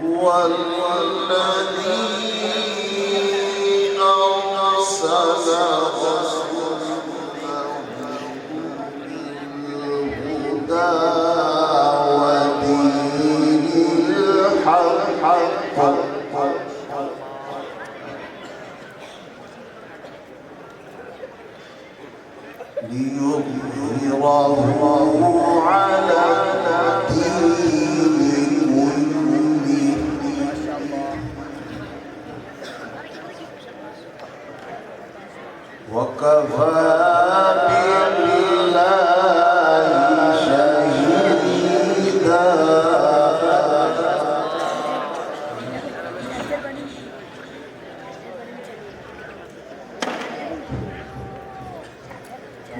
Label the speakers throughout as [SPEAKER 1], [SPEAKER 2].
[SPEAKER 1] هو الذي أرسل رسوله بالهدى ودين الحق ليظهره على الدين كله وكفى بالله شهيدا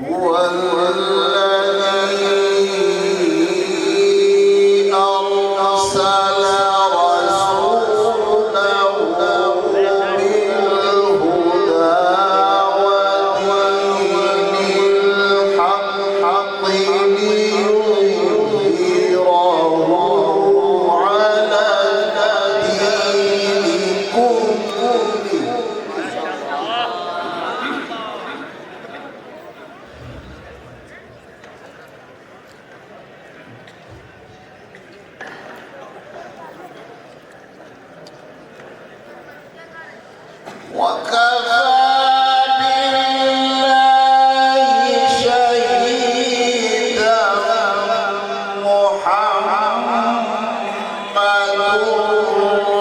[SPEAKER 1] هو الذي أرسل رسوله بالهدى ودين الحق ليظهره على الدين كله وكفى بالله شهيدا محمد رسول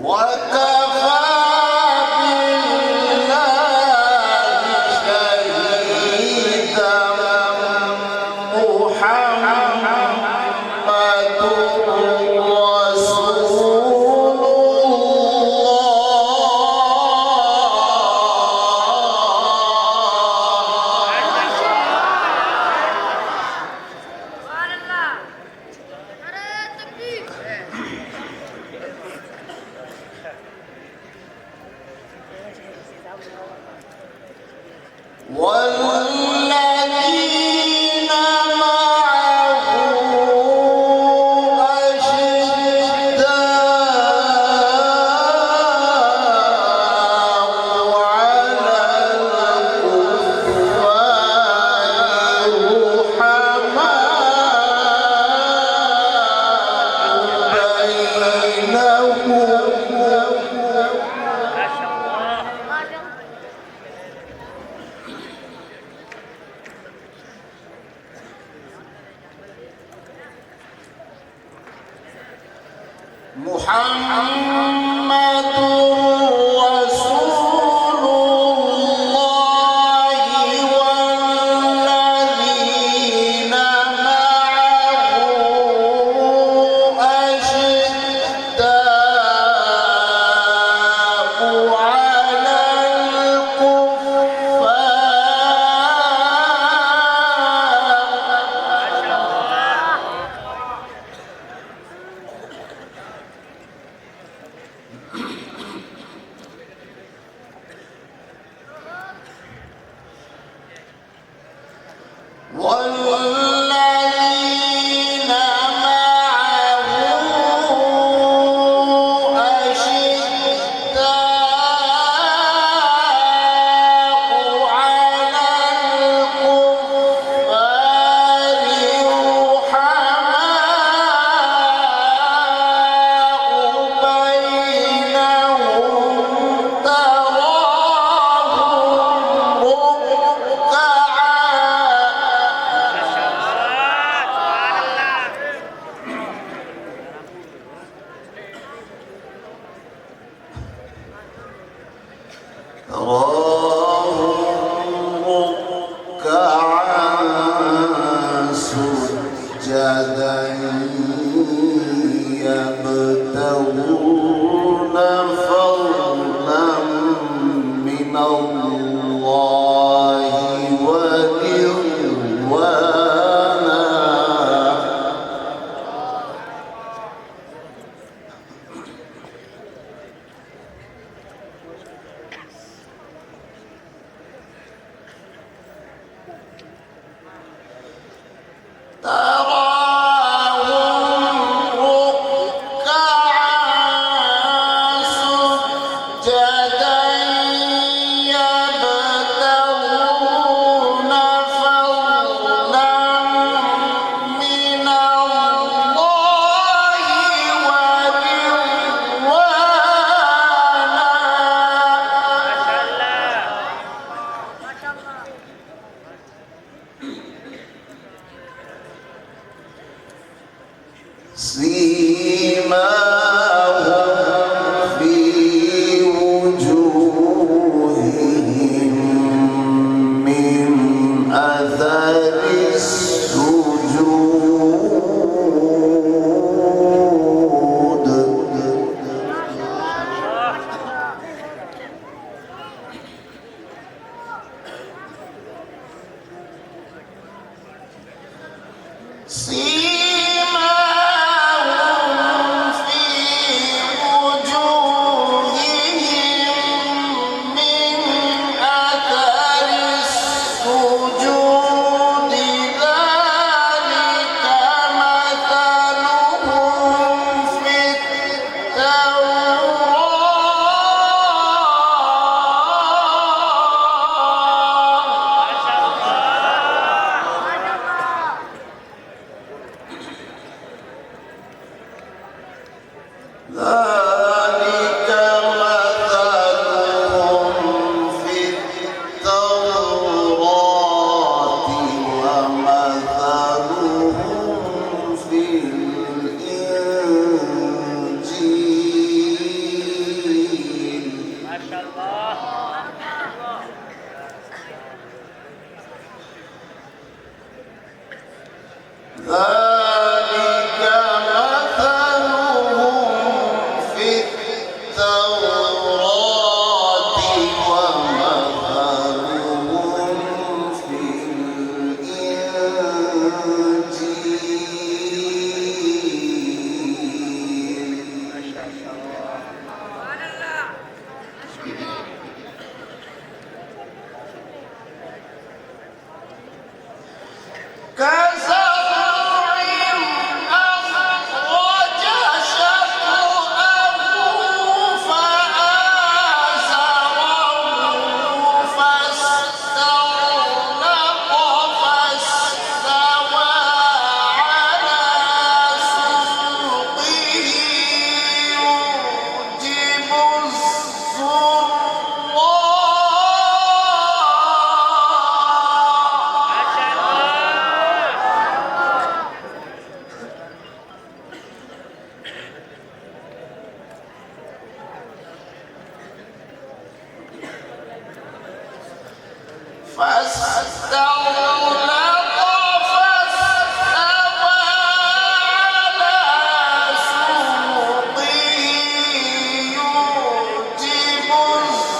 [SPEAKER 1] وكفى بالله شهيدا محمد رسول والذين معه أشداء على الكفار رحماء محمد رسول الله والذين معه أشداء على والذين معه أشداء على الكفار رحماء بينهم تراهم ركعا سجدا يبتغون فضلا من سيماهم في وجوههم من أثر السجود سيماهم في وجوههم من أثر السجود ذلك مثلهم في ذلك مثلهم في التوراة ومثلهم في الإنجيل
[SPEAKER 2] ما شاء الله.
[SPEAKER 1] ذلك مثلهم في التوراة ومثلهم في الإنجيل كزرع أخرج شطأه فآزره فاستغلظ فاستوى على سوقه يعجب فاستغلظ فاستوى على سوقه يعجب الزراع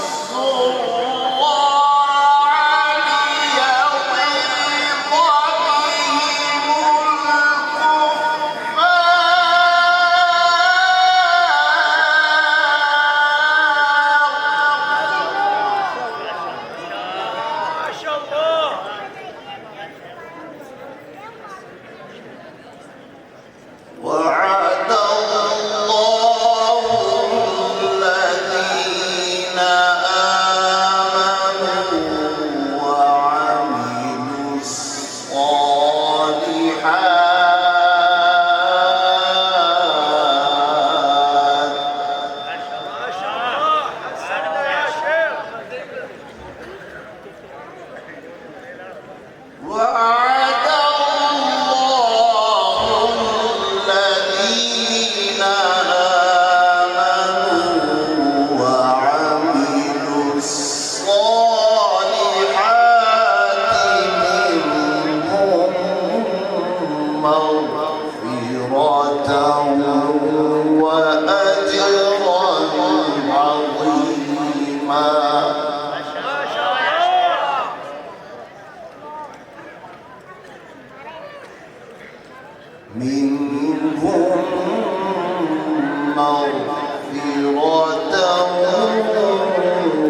[SPEAKER 1] ليغيظ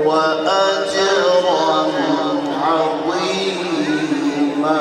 [SPEAKER 1] وأجرا عظيما